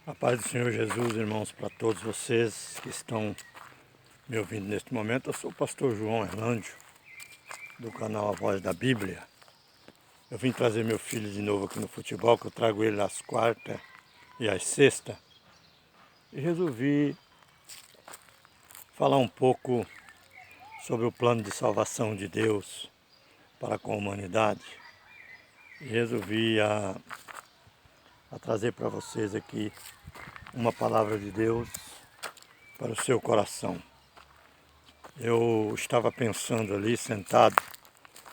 A paz do Senhor Jesus, irmãos, para todos vocês que estão me ouvindo neste momento. Eu sou o pastor João Erlândio, do canal A Voz da Bíblia. Eu vim trazer meu filho de novo aqui no futebol, que eu trago ele às quartas e às sextas. E resolvi falar um pouco sobre o plano de salvação de Deus para com a humanidade. E resolvi a trazer para vocês aqui uma palavra de Deus para o seu coração. Eu estava pensando ali, sentado,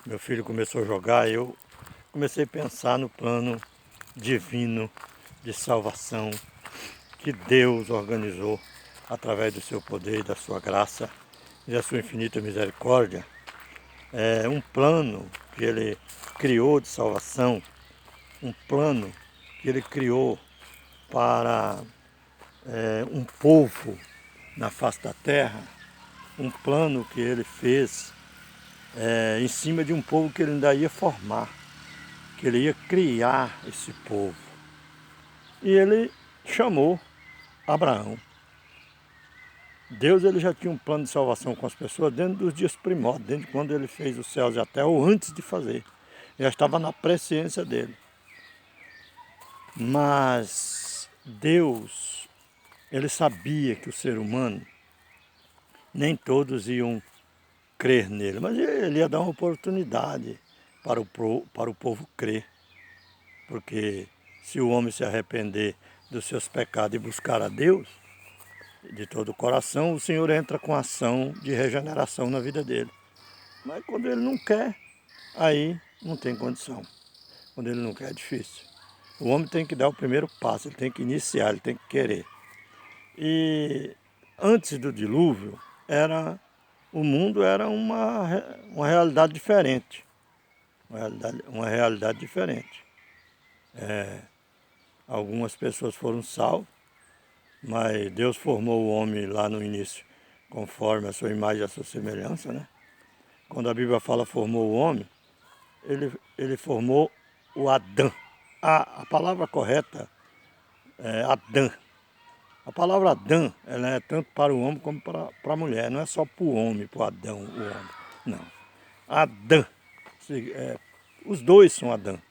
meu filho começou a jogar e eu comecei a pensar no plano divino de salvação que Deus organizou através do seu poder e da sua graça e da sua infinita misericórdia. É um plano que Ele criou de salvação, um plano que Ele criou para um povo na face da terra, um plano que Ele fez em cima de um povo que Ele ainda ia formar, que Ele ia criar esse povo. E Ele chamou Abraão. Deus ele já tinha um plano de salvação com as pessoas dentro dos dias primórdios, desde quando Ele fez os céus e a terra, ou antes de fazer. Já estava na presciência dEle. Mas Deus, Ele sabia que o ser humano, nem todos iam crer nele, mas Ele ia dar uma oportunidade para o povo crer. Porque se o homem se arrepender dos seus pecados e buscar a Deus de todo o coração, o Senhor entra com ação de regeneração na vida dele. Mas quando ele não quer, aí não tem condição. Quando ele não quer, é difícil. O homem tem que dar o primeiro passo, ele tem que iniciar, ele tem que querer. E antes do dilúvio, o mundo era uma realidade diferente. Uma realidade diferente. Algumas pessoas foram salvas, mas Deus formou o homem lá no início, conforme a sua imagem e a sua semelhança, né? Quando a Bíblia fala formou o homem, ele formou o Adão. A palavra correta é Adão. A palavra Adão, ela é tanto para o homem como para a mulher. Não é só para o homem, para o Adão, o homem. Não. Adão. Os dois são Adão.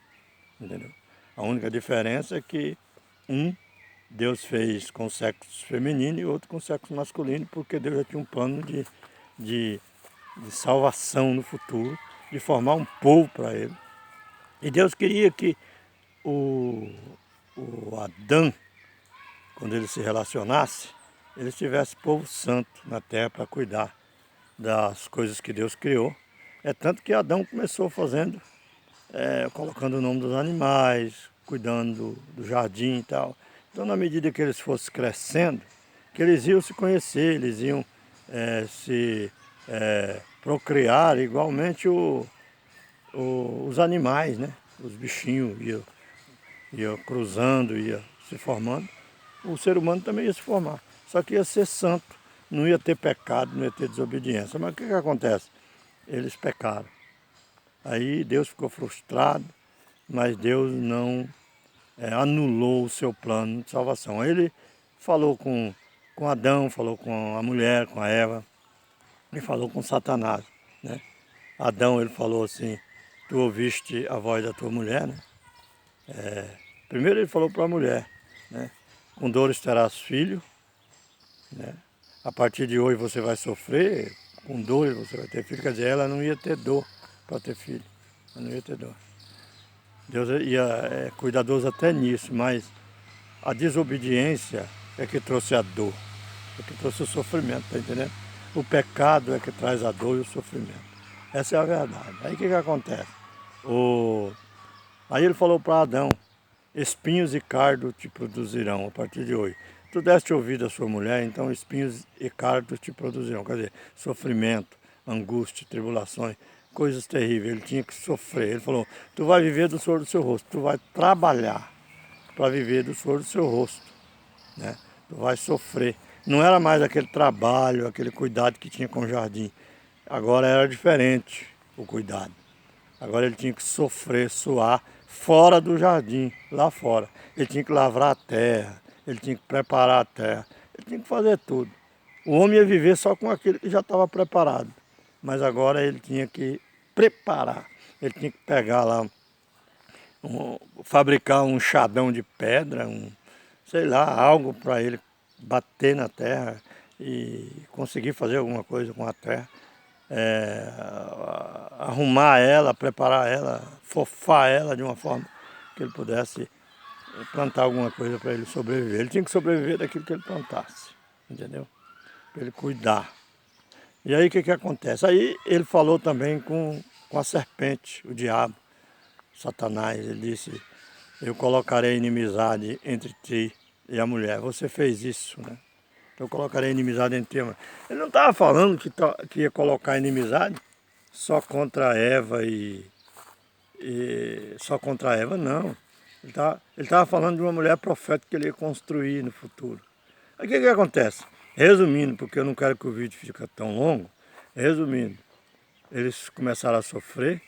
Entendeu? A única diferença é que Deus fez com sexo feminino e outro com sexo masculino, porque Deus já tinha um plano de salvação no futuro, de formar um povo para ele. E Deus queria que o Adão, quando ele se relacionasse, ele tivesse povo santo na terra para cuidar das coisas que Deus criou. É tanto que Adão começou fazendo, colocando o nome dos animais, cuidando do jardim e tal. Então, na medida que eles fossem crescendo, que eles iam se conhecer, eles iam se procriar igualmente os animais, né? Os bichinhos ia cruzando, ia se formando. O ser humano também ia se formar. Só que ia ser santo, não ia ter pecado, não ia ter desobediência. Mas o que acontece? Eles pecaram. Aí Deus ficou frustrado, mas Deus não anulou o seu plano de salvação. Aí Ele falou com Adão, falou com a mulher, com a Eva, e falou com Satanás, né? Adão, ele falou assim: tu ouviste a voz da tua mulher, né? Primeiro ele falou para a mulher, né? Com dores terás filho, né? A partir de hoje você vai sofrer, com dores você vai ter filho. Quer dizer, ela não ia ter dor para ter filho, ela não ia ter dor. Deus ia cuidadoso até nisso, mas a desobediência é que trouxe a dor, é que trouxe o sofrimento, tá entendendo? O pecado é que traz a dor e o sofrimento. Essa é a verdade. Aí o que acontece? Aí ele falou para Adão: espinhos e cardo te produzirão a partir de hoje. Tu deste ouvido à sua mulher, então espinhos e cardos te produzirão. Quer dizer, sofrimento, angústia, tribulações, coisas terríveis. Ele tinha que sofrer. Ele falou: tu vai viver do suor do seu rosto, tu vai trabalhar para viver do suor do seu rosto, né? Tu vai sofrer. Não era mais aquele trabalho, aquele cuidado que tinha com o jardim. Agora era diferente o cuidado. Agora ele tinha que sofrer, suar, fora do jardim, lá fora. Ele tinha que lavrar a terra, ele tinha que preparar a terra, ele tinha que fazer tudo. O homem ia viver só com aquilo que já estava preparado, mas agora ele tinha que preparar, ele tinha que pegar lá, fabricar um enxadão de pedra, sei lá, algo para ele bater na terra e conseguir fazer alguma coisa com a terra. Arrumar ela, preparar ela, fofar ela de uma forma que ele pudesse plantar alguma coisa para ele sobreviver. Ele tinha que sobreviver daquilo que ele plantasse, entendeu? Para ele cuidar. E aí o que acontece? Aí ele falou também com a serpente, o diabo, Satanás. Ele disse: eu colocarei inimizade entre ti e a mulher. Você fez isso, né? Eu colocarei inimizade entre ti e a mulher. Ele não estava falando que ia colocar inimizade só contra Eva e só contra Eva, não. Ele estava falando de uma mulher profética que ele ia construir no futuro. Aí o que acontece? Resumindo, porque eu não quero que o vídeo fique tão longo, resumindo, eles começaram a sofrer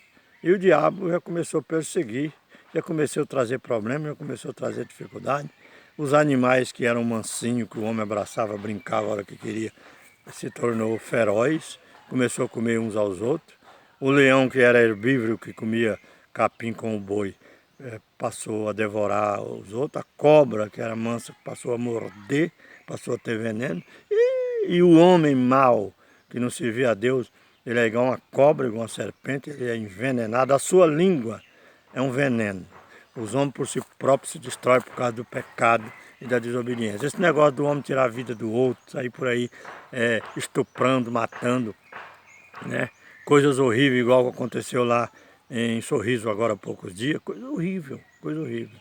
e o diabo já começou a perseguir, já começou a trazer problemas, já começou a trazer dificuldade. Os animais que eram mansinhos, que o homem abraçava, brincava a hora que queria, se tornou feroz, começou a comer uns aos outros. O leão, que era herbívoro, que comia capim com o boi, passou a devorar os outros. A cobra, que era mansa, passou a morder, passou a ter veneno. E o homem mau, que não servia a Deus, ele é igual uma cobra, igual uma serpente, ele é envenenado. A sua língua é um veneno. Os homens por si próprios se destroem por causa do pecado e da desobediência. Esse negócio do homem tirar a vida do outro, sair por aí estuprando, matando, né? Coisas horríveis, igual aconteceu lá em Sorriso agora há poucos dias, coisa horrível, coisa horrível.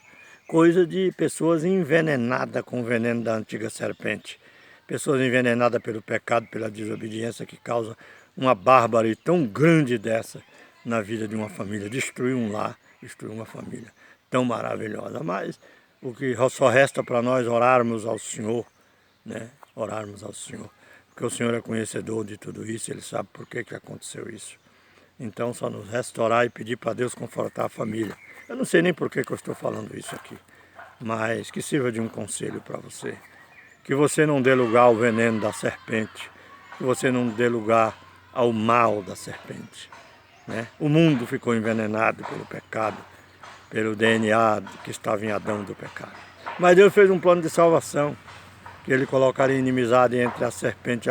Coisa de pessoas envenenadas com o veneno da antiga serpente. Pessoas envenenadas pelo pecado, pela desobediência, que causa uma bárbara tão grande dessa na vida de uma família. Destruir um lar, destruir uma família tão maravilhosa. Mas o que só resta para nós orarmos ao Senhor, né? Orarmos ao Senhor. Porque o Senhor é conhecedor de tudo isso, Ele sabe por que aconteceu isso. Então só nos resta orar e pedir para Deus confortar a família. Eu não sei nem por que eu estou falando isso aqui, mas que sirva de um conselho para você. Que você não dê lugar ao veneno da serpente, que você não dê lugar ao mal da serpente, né? O mundo ficou envenenado pelo pecado, pelo DNA que estava em Adão do pecado. Mas Deus fez um plano de salvação, que Ele colocaria inimizade entre a serpente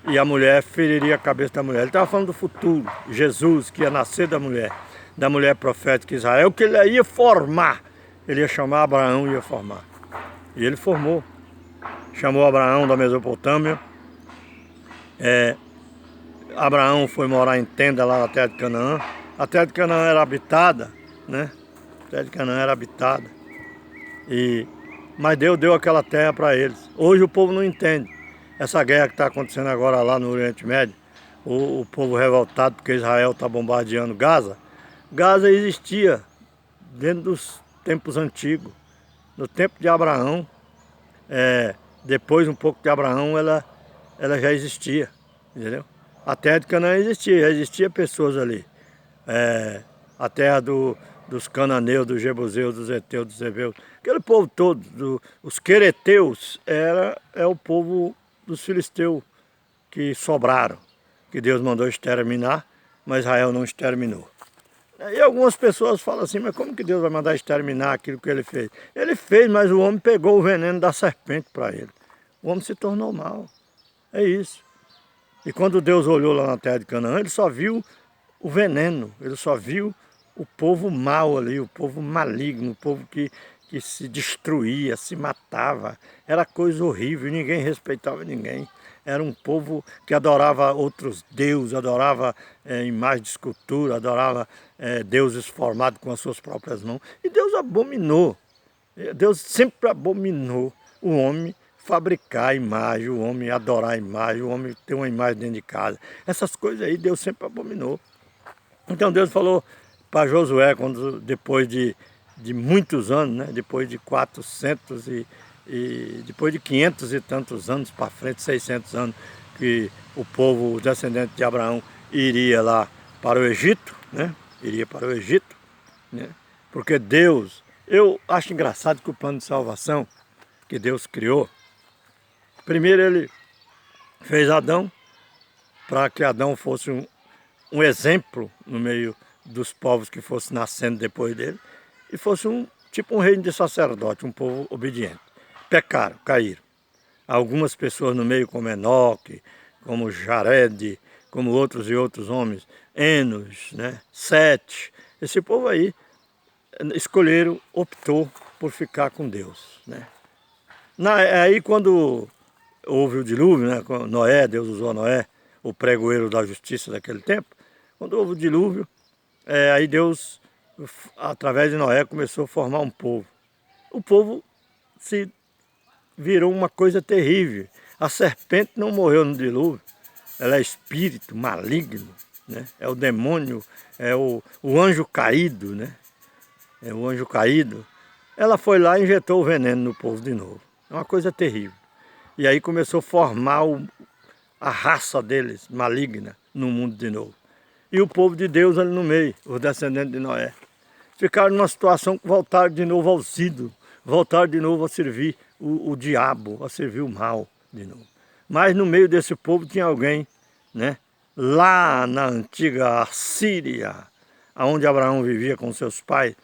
e a mulher feriria a cabeça da mulher. Ele estava falando do futuro, Jesus, que ia nascer da mulher profética Israel, que ele ia formar. Ele ia chamar Abraão e ia formar. E ele formou. Chamou Abraão da Mesopotâmia. Abraão foi morar em tenda lá na terra de Canaã. A terra de Canaã era habitada, né? A terra de Canaã era habitada. Mas Deus deu aquela terra para eles. Hoje o povo não entende. Essa guerra que está acontecendo agora lá no Oriente Médio, o povo revoltado porque Israel está bombardeando Gaza. Gaza existia dentro dos tempos antigos. No tempo de Abraão, depois um pouco de Abraão, ela já existia, entendeu? A terra de Canaã existia, já existia pessoas ali. A terra dos cananeus, dos jebuseus, dos heteus, dos heveus, aquele povo todo, os quereteus, é o povo dos filisteus que sobraram, que Deus mandou exterminar, mas Israel não exterminou. E algumas pessoas falam assim, mas como que Deus vai mandar exterminar aquilo que Ele fez? Ele fez, mas o homem pegou o veneno da serpente para ele. O homem se tornou mal. É isso. E quando Deus olhou lá na terra de Canaã, Ele só viu o veneno, Ele só viu o povo mau ali, o povo maligno, o povo que se destruía, se matava. Era coisa horrível, ninguém respeitava ninguém. Era um povo que adorava outros deuses, adorava imagens de escultura, adorava deuses formados com as suas próprias mãos. E Deus abominou. Deus sempre abominou o homem fabricar a imagem, o homem adorar a imagem, o homem ter uma imagem dentro de casa. Essas coisas aí Deus sempre abominou. Então Deus falou para Josué, depois de muitos anos, né? Depois de 400 depois de 500 e tantos anos para frente, 600 anos, que o povo descendente de Abraão iria lá para o Egito, né? Iria para o Egito, né? Porque Deus, eu acho engraçado que o plano de salvação, que Deus criou, primeiro ele fez Adão para que Adão fosse um exemplo no meio dos povos que fosse nascendo depois dele e fosse tipo um reino de sacerdote, um povo obediente. Pecaram, caíram. Algumas pessoas no meio como Enoque, como Jared, como outros e outros homens, Enos, né? Sete, esse povo aí optou por ficar com Deus, né? Aí quando houve o dilúvio, né? Noé, Deus usou Noé, o pregoeiro da justiça daquele tempo, quando houve o dilúvio, aí Deus, através de Noé, começou a formar um povo. O povo se virou uma coisa terrível. A serpente não morreu no dilúvio, ela é espírito maligno, né? É o demônio, é o anjo caído, né? É o anjo caído. Ela foi lá e injetou o veneno no povo de novo. É uma coisa terrível. E aí começou a formar a raça deles, maligna, no mundo de novo. E o povo de Deus ali no meio, os descendentes de Noé, ficaram numa situação que voltaram de novo aos ídolos, voltaram de novo a servir o diabo, a servir o mal de novo. Mas no meio desse povo tinha alguém, né? Lá na antiga Síria, onde Abraão vivia com seus pais,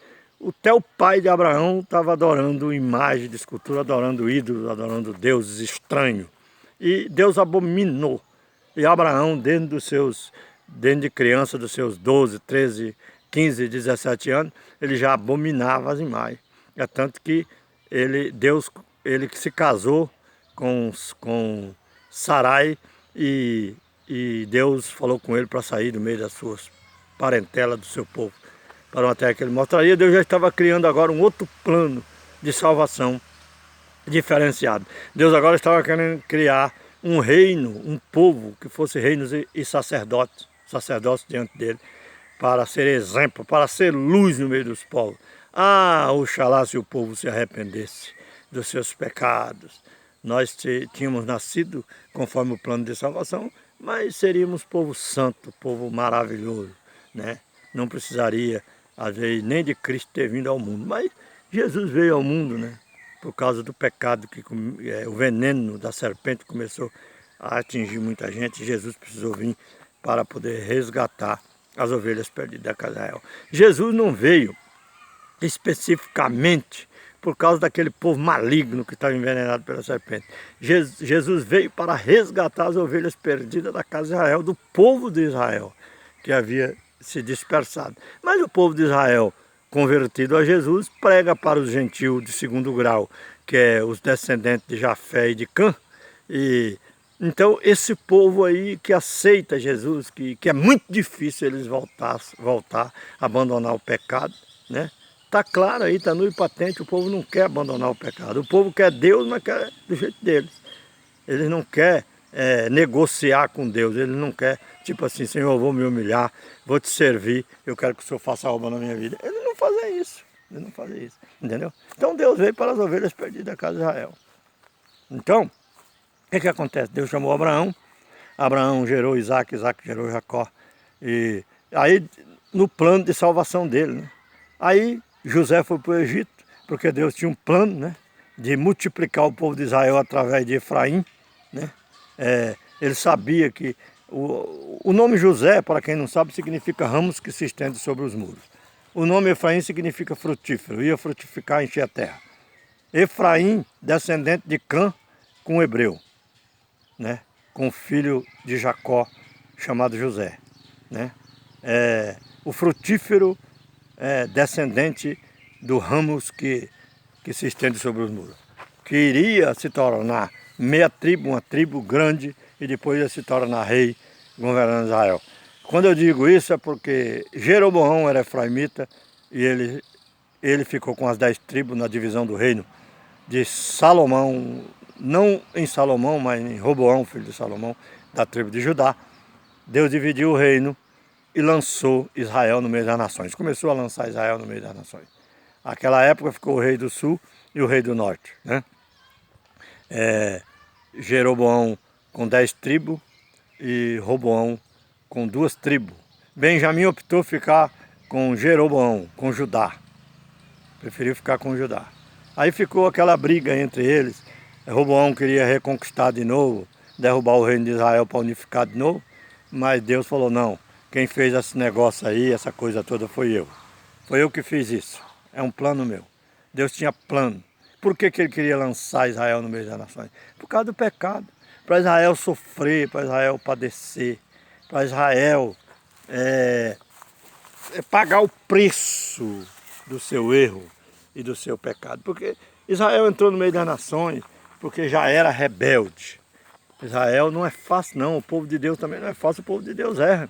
até o pai de Abraão estava adorando imagem de escultura, adorando ídolos, adorando deuses estranhos. E Deus abominou. E Abraão, dentro de criança, dos seus 12, 13, 15, 17 anos, ele já abominava as imagens. É tanto que Deus que se casou com Sarai e Deus falou com ele para sair do meio das suas parentelas, do seu povo, para uma terra que ele mostraria. Deus já estava criando agora um outro plano de salvação diferenciado. Deus agora estava querendo criar um reino, um povo que fosse reinos e sacerdotes diante dele, para ser exemplo, para ser luz no meio dos povos. Oxalá se o povo se arrependesse dos seus pecados. Nós tínhamos nascido conforme o plano de salvação, mas seríamos povo santo, povo maravilhoso, né? Não precisaria, às vezes, nem de Cristo ter vindo ao mundo. Mas Jesus veio ao mundo, né? Por causa do pecado, o veneno da serpente começou a atingir muita gente. Jesus precisou vir para poder resgatar as ovelhas perdidas da casa de Israel. Jesus não veio especificamente por causa daquele povo maligno que estava envenenado pela serpente. Jesus veio para resgatar as ovelhas perdidas da casa de Israel, do povo de Israel, que havia se dispersado. Mas o povo de Israel, convertido a Jesus, prega para os gentios de segundo grau, que é os descendentes de Jafé e de Cã. Então esse povo aí que aceita Jesus, que é muito difícil eles voltar, abandonar o pecado, né? Está claro aí, está nu e patente, o povo não quer abandonar o pecado. O povo quer Deus, mas quer do jeito deles. Eles não querem negociar com Deus, eles não querem, tipo assim, Senhor, eu vou me humilhar, vou te servir, eu quero que o Senhor faça a obra na minha vida. Eles não fazem isso, entendeu? Então Deus veio para as ovelhas perdidas da casa de Israel. Então, o que acontece? Deus chamou Abraão, Abraão gerou Isaac, Isaac gerou Jacó. E aí, no plano de salvação dele, né? Aí José foi para o Egito, porque Deus tinha um plano, né, de multiplicar o povo de Israel através de Efraim, né? Ele sabia que o nome José, para quem não sabe, significa ramos que se estendem sobre os muros. O nome Efraim significa frutífero, ia frutificar e encher a terra. Efraim, descendente de Cã com o hebreu, né, com o filho de Jacó, chamado José, né? O frutífero descendente do ramos que se estende sobre os muros, que iria se tornar meia tribo, uma tribo grande, e depois ia se tornar rei, governando Israel. Quando eu digo isso é porque Jeroboão era efraimita e ele ficou com as 10 tribos na divisão do reino de Salomão, não em Salomão, mas em Roboão, filho de Salomão, da tribo de Judá. Deus dividiu o reino e lançou Israel no meio das nações. Começou a lançar Israel no meio das nações. Naquela época ficou o rei do sul e o rei do norte, né? Jeroboão com 10 tribos e Roboão com 2 tribos. Benjamim optou ficar com Jeroboão, com Judá. Preferiu ficar com Judá. Aí ficou aquela briga entre eles. Roboão queria reconquistar de novo, derrubar o reino de Israel para unificar de novo, mas Deus falou, não, quem fez esse negócio aí, essa coisa toda foi eu. Foi eu que fiz isso. É um plano meu. Deus tinha plano. Por que ele queria lançar Israel no meio das nações? Por causa do pecado. Para Israel sofrer, para Israel padecer, para Israel pagar o preço do seu erro e do seu pecado. Porque Israel entrou no meio das nações porque já era rebelde. Israel não é fácil não, o povo de Deus também não é fácil, o povo de Deus erra.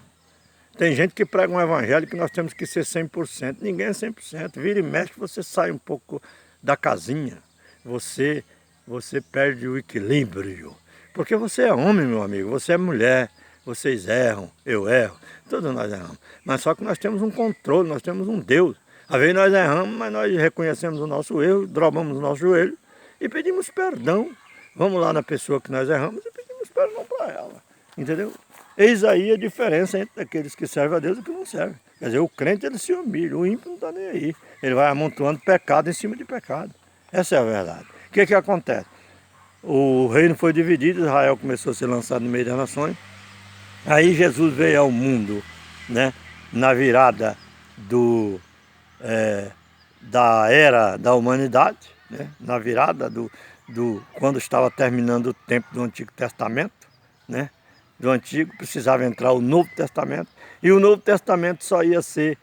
Tem gente que prega um evangelho que nós temos que ser 100%. Ninguém é 100%. Vira e mexe, você sai um pouco da casinha. Você perde o equilíbrio. Porque você é homem, meu amigo. Você é mulher. Vocês erram. Eu erro. Todos nós erramos. Mas só que nós temos um controle. Nós temos um Deus. Às vezes nós erramos, mas nós reconhecemos o nosso erro, dobramos o nosso joelho e pedimos perdão. Vamos lá na pessoa que nós erramos e pedimos perdão para ela. Entendeu? Eis aí a diferença entre aqueles que servem a Deus e que não servem. Quer dizer, o crente ele se humilha, o ímpio não está nem aí. Ele vai amontoando pecado em cima de pecado. Essa é a verdade. O que acontece? O reino foi dividido, Israel começou a ser lançado no meio das nações. Aí Jesus veio ao mundo, né, na virada da era da humanidade, né, na virada quando estava terminando o tempo do Antigo Testamento, né? Do Antigo precisava entrar o Novo Testamento, e o Novo Testamento só ia ser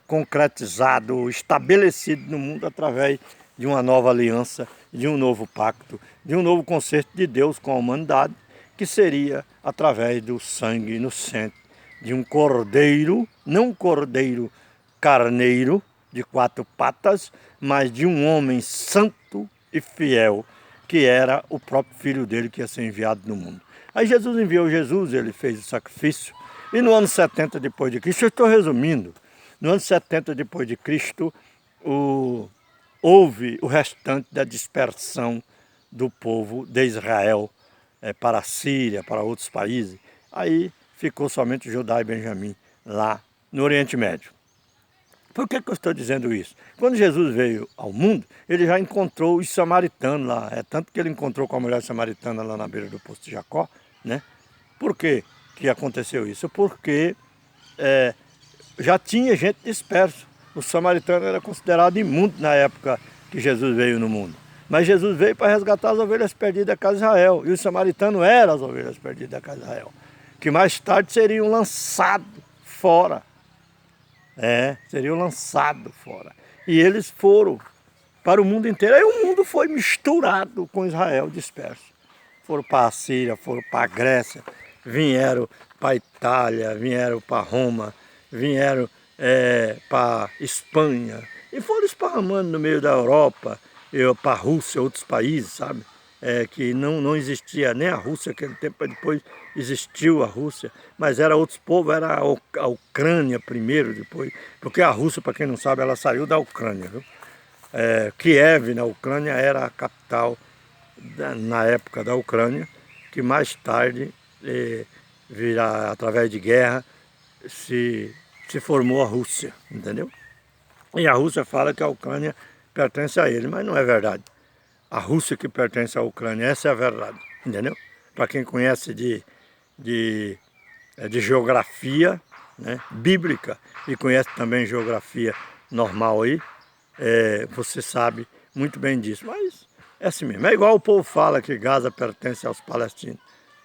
concretizado, estabelecido no mundo através de uma nova aliança, de um novo pacto, de um novo concerto de Deus com a humanidade, que seria através do sangue inocente de um cordeiro, não um cordeiro carneiro de 4 patas, mas de um homem santo e fiel, que era o próprio filho dele que ia ser enviado no mundo. Aí Jesus enviou Jesus, ele fez o sacrifício, e no ano 70 depois de Cristo, eu estou resumindo, no ano 70 depois de Cristo, houve o restante da dispersão do povo de Israel para a Síria, para outros países. Aí ficou somente Judá e Benjamim lá no Oriente Médio. Por que eu estou dizendo isso? Quando Jesus veio ao mundo, ele já encontrou os samaritanos lá. É tanto que ele encontrou com a mulher samaritana lá na beira do poço de Jacó, né? Por que aconteceu isso? Porque já tinha gente dispersa. O samaritano era considerado imundo na época que Jesus veio no mundo. Mas Jesus veio para resgatar as ovelhas perdidas da casa de Israel. E os samaritanos eram as ovelhas perdidas da casa de Israel, que mais tarde seriam lançados fora. Seriam lançados fora. E eles foram para o mundo inteiro. Aí o mundo foi misturado com Israel disperso. Foram para a Síria, foram para a Grécia, vieram para a Itália, vieram para Roma, vieram para a Espanha. E foram esparramando no meio da Europa, para a Rússia, outros países, sabe? Que não existia nem a Rússia naquele tempo, depois existiu a Rússia, mas era outros povos, era a Ucrânia primeiro, depois, porque a Rússia, para quem não sabe, ela saiu da Ucrânia, viu? Kiev, na Ucrânia, era a capital na época da Ucrânia, que mais tarde, através de guerra, se formou a Rússia, entendeu? E a Rússia fala que a Ucrânia pertence a ele, mas não é verdade. A Rússia que pertence à Ucrânia, essa é a verdade, entendeu? Para quem conhece de geografia, né, bíblica, e conhece também geografia normal aí, você sabe muito bem disso. Mas é assim mesmo. É igual o povo fala que Gaza pertence aos palestinos.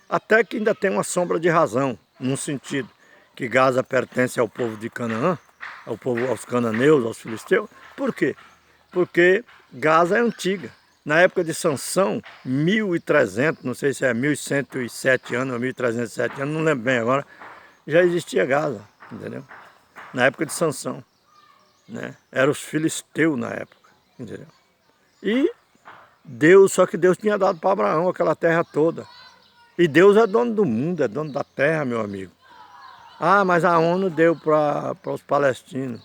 Até que ainda tem uma sombra de razão, num sentido, que Gaza pertence ao povo de Canaã, aos cananeus, aos filisteus. Por quê? Porque Gaza é antiga. Na época de Sansão, 1300, não sei se é 1107 anos ou 1307 anos, não lembro bem agora, já existia Gaza, entendeu? Na época de Sansão, né? Eram os filisteus na época, entendeu? E só que Deus tinha dado para Abraão aquela terra toda. E Deus é dono do mundo, é dono da terra, meu amigo. Ah, mas a ONU deu para os palestinos.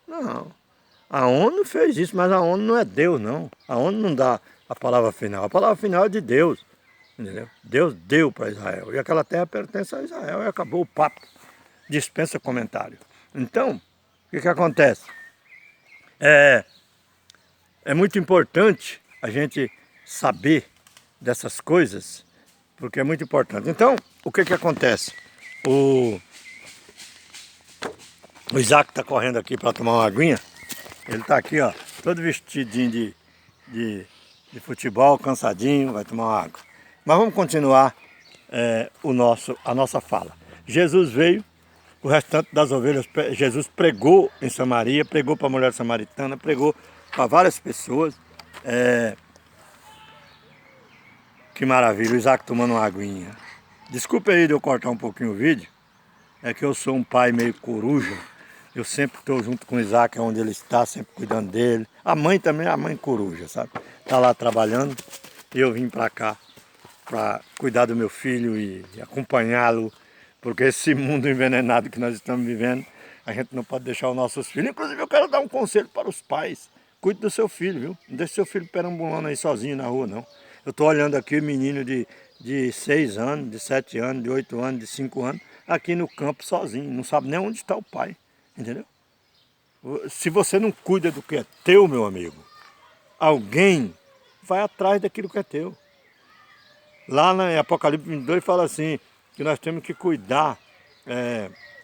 Não. A ONU fez isso, mas a ONU não é Deus, não. A ONU não dá a palavra final. A palavra final é de Deus, entendeu? Deus deu para Israel. E aquela terra pertence a Israel. E acabou o papo. Dispensa comentário. Então, o que acontece? É muito importante a gente saber dessas coisas, porque é muito importante. Então, o que acontece? O Isaac está correndo aqui para tomar uma aguinha. Ele está aqui, ó, todo vestidinho de, de futebol, cansadinho, vai tomar uma água. Mas vamos continuar a nossa fala. Jesus veio, o restante das ovelhas, Jesus pregou em Samaria, pregou para a mulher samaritana, pregou para várias pessoas. Que maravilha, o Isaac tomando uma aguinha. Desculpa aí de eu cortar um pouquinho o vídeo, é que eu sou um pai meio coruja. Eu sempre estou junto com o Isaac, onde ele está, sempre cuidando dele. A mãe também é a mãe coruja, sabe? Está lá trabalhando e eu vim para cá para cuidar do meu filho e acompanhá-lo, porque esse mundo envenenado que nós estamos vivendo, a gente não pode deixar os nossos filhos. Inclusive eu quero dar um conselho para os pais: cuide do seu filho, viu? Não deixe seu filho perambulando aí sozinho na rua, não. Eu estou olhando aqui o menino de 6 anos, de 7 anos, de 8 anos, de 5 anos, aqui no campo sozinho, não sabe nem onde está o pai, entendeu? Se você não cuida do que é teu, meu amigo, alguém vai atrás daquilo que é teu. Lá em Apocalipse 22 fala assim, que nós temos que cuidar,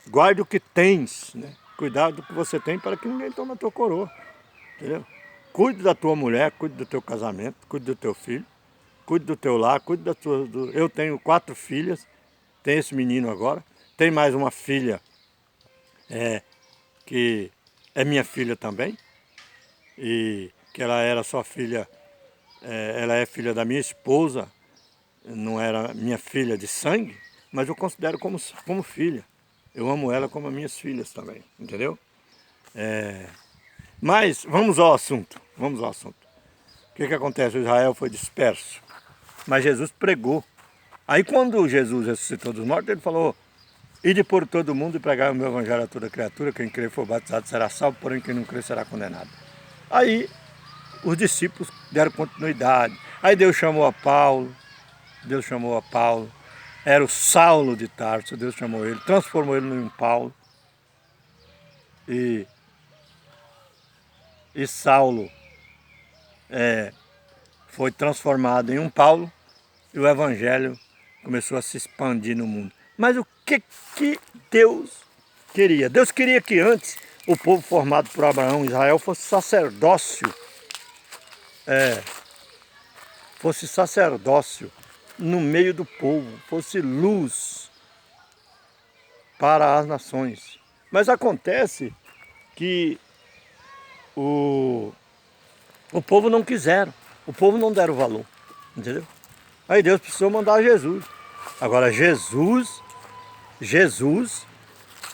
guarde o que tens, né? Cuidar do que você tem para que ninguém tome a tua coroa, entendeu? Cuide da tua mulher, cuide do teu casamento, cuide do teu filho, cuide do teu lar, cuide da tua... Eu tenho 4 filhas, tem esse menino agora, tem mais uma filha que é minha filha também, e que ela era só filha, ela é filha da minha esposa, não era minha filha de sangue, mas eu considero como filha. Eu amo ela como as minhas filhas também, entendeu? Mas vamos ao assunto, vamos ao assunto. O que acontece? O Israel foi disperso, mas Jesus pregou. Aí quando Jesus ressuscitou dos mortos, ele falou: ide por todo mundo e pregai o meu evangelho a toda criatura, quem crer e for batizado será salvo, porém quem não crer será condenado. Aí os discípulos deram continuidade. Aí Deus chamou a Paulo, era o Saulo de Tarso, Deus chamou ele, transformou ele em um Paulo. E Saulo foi transformado em um Paulo e o evangelho começou a se expandir no mundo. Mas o que Deus queria? Deus queria que antes o povo formado por Abraão, Israel, fosse sacerdócio. Fosse sacerdócio no meio do povo, fosse luz para as nações. Mas acontece que o povo não quiseram, o povo não deram valor, entendeu? Aí Deus precisou mandar Jesus. Agora Jesus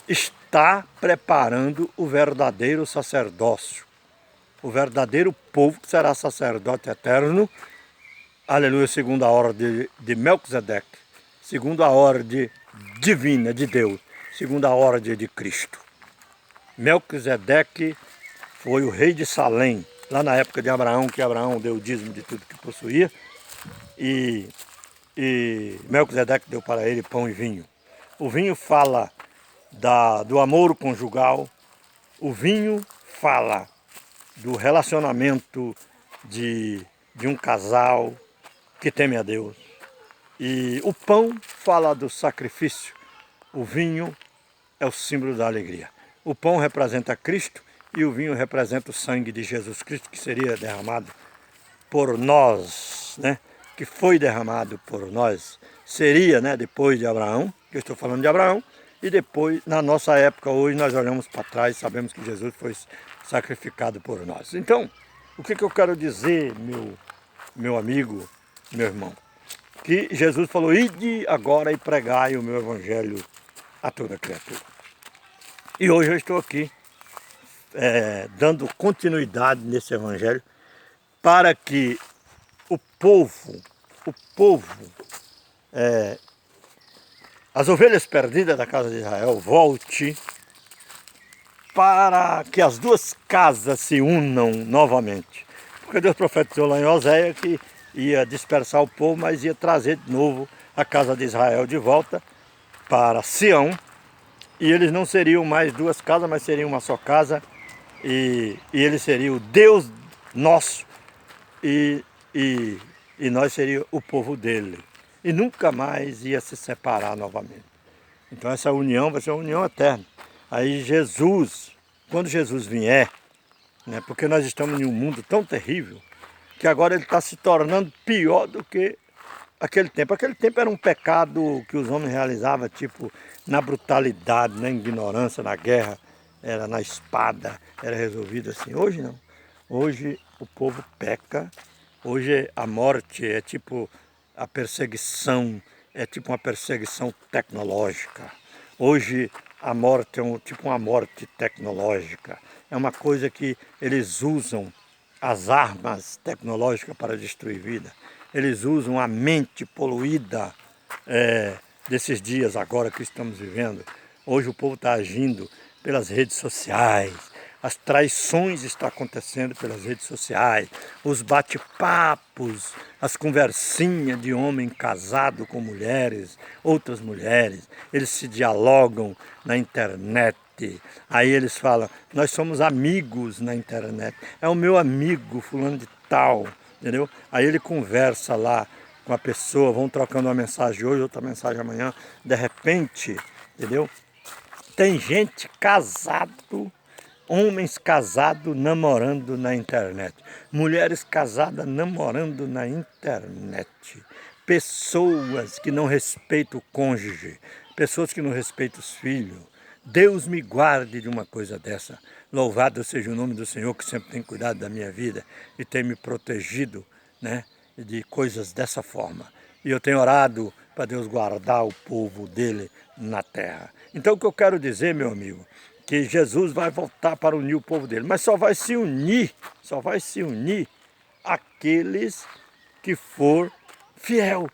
está preparando o verdadeiro sacerdócio, o verdadeiro povo que será sacerdote eterno, aleluia, segundo a ordem de Melquisedeque, segundo a ordem divina de Deus, segundo a ordem de Cristo. Melquisedeque foi o rei de Salém, lá na época de Abraão, que Abraão deu o dízimo de tudo que possuía, e Melquisedeque deu para ele pão e vinho. O vinho fala do amor conjugal, o vinho fala do relacionamento de um casal que teme a Deus. E o pão fala do sacrifício, o vinho é o símbolo da alegria. O pão representa Cristo e o vinho representa o sangue de Jesus Cristo, que seria derramado por nós, né? Que foi derramado por nós. Seria, né, depois de Abraão, que eu estou falando de Abraão, e depois, na nossa época, hoje, nós olhamos para trás e sabemos que Jesus foi sacrificado por nós. Então, o que eu quero dizer, meu amigo, meu irmão? Que Jesus falou: ide agora e pregai o meu evangelho a toda criatura. E hoje eu estou aqui dando continuidade nesse evangelho para que o povo, as ovelhas perdidas da casa de Israel volte para que as duas casas se unam novamente. Porque Deus profetizou lá em Oséias que ia dispersar o povo, mas ia trazer de novo a casa de Israel de volta para Sião. E eles não seriam mais duas casas, mas seriam uma só casa. E ele seria o Deus nosso e nós seríamos o povo dele. E nunca mais ia se separar novamente. Então essa união vai ser uma união eterna. Aí Jesus, quando Jesus vier, né, porque nós estamos em um mundo tão terrível, que agora ele está se tornando pior do que aquele tempo. Aquele tempo era um pecado que os homens realizavam, tipo, na brutalidade, na ignorância, na guerra, era na espada, era resolvido assim. Hoje não. Hoje o povo peca, hoje a morte é tipo a perseguição, é tipo uma perseguição tecnológica. Hoje a morte é tipo uma morte tecnológica. É uma coisa que eles usam as armas tecnológicas para destruir vida. Eles usam a mente poluída desses dias agora que estamos vivendo. Hoje o povo está agindo pelas redes sociais. As traições estão acontecendo pelas redes sociais. Os bate-papos, as conversinhas de homem casado com mulheres, outras mulheres. Eles se dialogam na internet. Aí eles falam, nós somos amigos na internet. É o meu amigo fulano de tal, entendeu? Aí ele conversa lá com a pessoa, vão trocando uma mensagem hoje, outra mensagem amanhã. De repente, entendeu? Tem gente casado, homens casados namorando na internet. Mulheres casadas namorando na internet. Pessoas que não respeitam o cônjuge. Pessoas que não respeitam os filhos. Deus me guarde de uma coisa dessa. Louvado seja o nome do Senhor que sempre tem cuidado da minha vida e tem me protegido, né, de coisas dessa forma. E eu tenho orado para Deus guardar o povo dele na terra. Então o que eu quero dizer, meu amigo, que Jesus vai voltar para unir o povo dele, mas só vai se unir aqueles que for fiel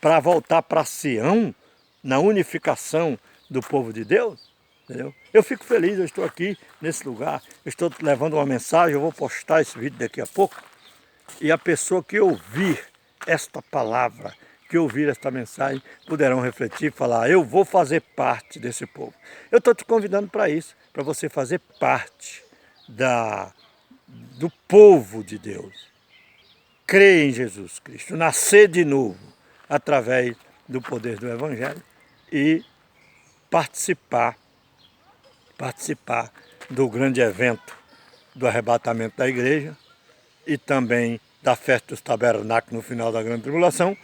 para voltar para Sião, na unificação do povo de Deus, entendeu? Eu fico feliz, eu estou aqui nesse lugar, eu estou levando uma mensagem, eu vou postar esse vídeo daqui a pouco, e a pessoa que ouvir esta palavra, que ouvir esta mensagem, poderão refletir e falar, eu vou fazer parte desse povo. Eu estou te convidando para isso, para você fazer parte do povo de Deus. Crer em Jesus Cristo, nascer de novo, através do poder do Evangelho e participar do grande evento do arrebatamento da igreja e também da festa dos tabernáculos no final da grande tribulação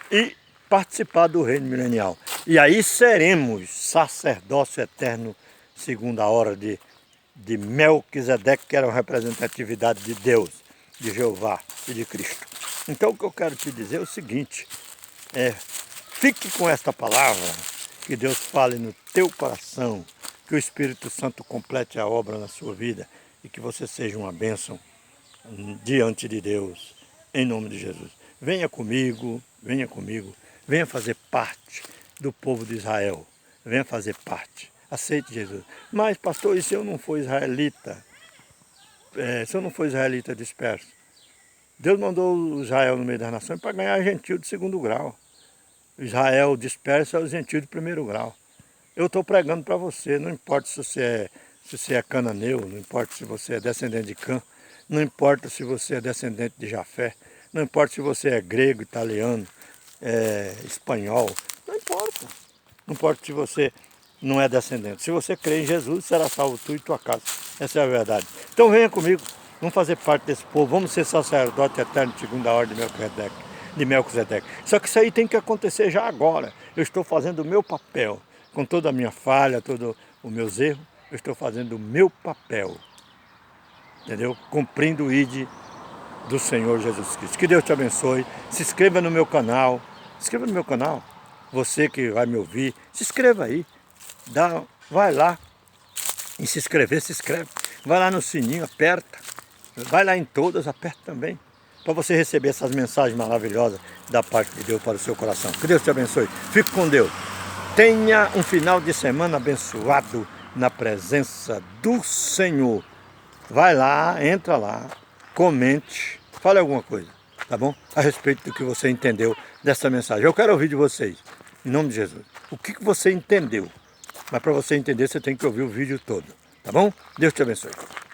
e participar do reino milenial. E aí seremos sacerdócio eterno segundo a hora de Melquisedeque, que era uma representatividade de Deus, de Jeová e de Cristo. Então o que eu quero te dizer é o seguinte, fique com esta palavra, que Deus fale no teu coração, que o Espírito Santo complete a obra na sua vida e que você seja uma bênção diante de Deus, em nome de Jesus. Venha comigo, venha fazer parte do povo de Israel, venha fazer parte, aceite Jesus. Mas pastor, e se eu não for israelita? Se eu não for israelita disperso? Deus mandou Israel no meio das nações para ganhar gentil de segundo grau. Israel disperso é o gentil de primeiro grau. Eu estou pregando para você, não importa se você é cananeu, não importa se você é descendente de Cã, não importa se você é descendente de Jafé, não importa se você é grego, italiano, espanhol, não importa. Não importa se você não é descendente. Se você crê em Jesus, será salvo tu e tua casa. Essa é a verdade. Então venha comigo, vamos fazer parte desse povo, vamos ser sacerdote eterno de segunda ordem de Melquisedeque. Só que isso aí tem que acontecer já agora. Eu estou fazendo o meu papel, com toda a minha falha, todos os meus erros, eu estou fazendo o meu papel, entendeu? Cumprindo o ID do Senhor Jesus Cristo. Que Deus te abençoe. Se inscreva no meu canal. Você que vai me ouvir, se inscreva aí. Vai lá e se inscrever, se inscreve. Vai lá no sininho, aperta. Vai lá em todas, aperta também. Para você receber essas mensagens maravilhosas da parte de Deus para o seu coração. Que Deus te abençoe. Fique com Deus. Tenha um final de semana abençoado na presença do Senhor. Vai lá, entra lá, comente, fale alguma coisa, tá bom? A respeito do que você entendeu dessa mensagem. Eu quero ouvir de vocês, em nome de Jesus. O que você entendeu? Mas para você entender, você tem que ouvir o vídeo todo, tá bom? Deus te abençoe.